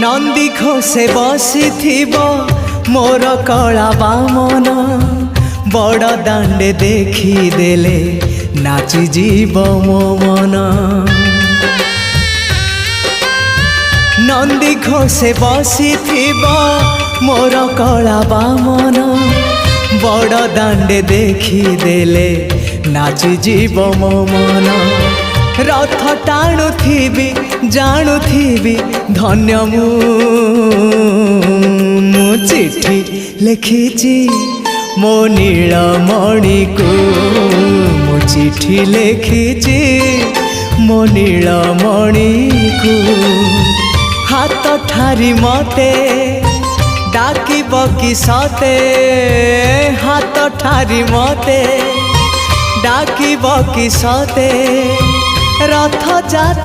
नंदी घोषे बसी मोर कला बामन बड़ दांडे देखी देले नाची जीव मो मन। नंदी घोषे बसी मोर कला बामन बड़ दांडे देखी देले नाची जीव मो मन। रथ टाणुथिबी जाणुथिबी धन्य मु चिट्ठी लिखिची मो नीलमणि को मु चिट्ठी लिखिची मो नीलमणि को। हाथ ठारी मते डाकिब कि सते हाथ ठारी मते डाकिब कि सते रथ जा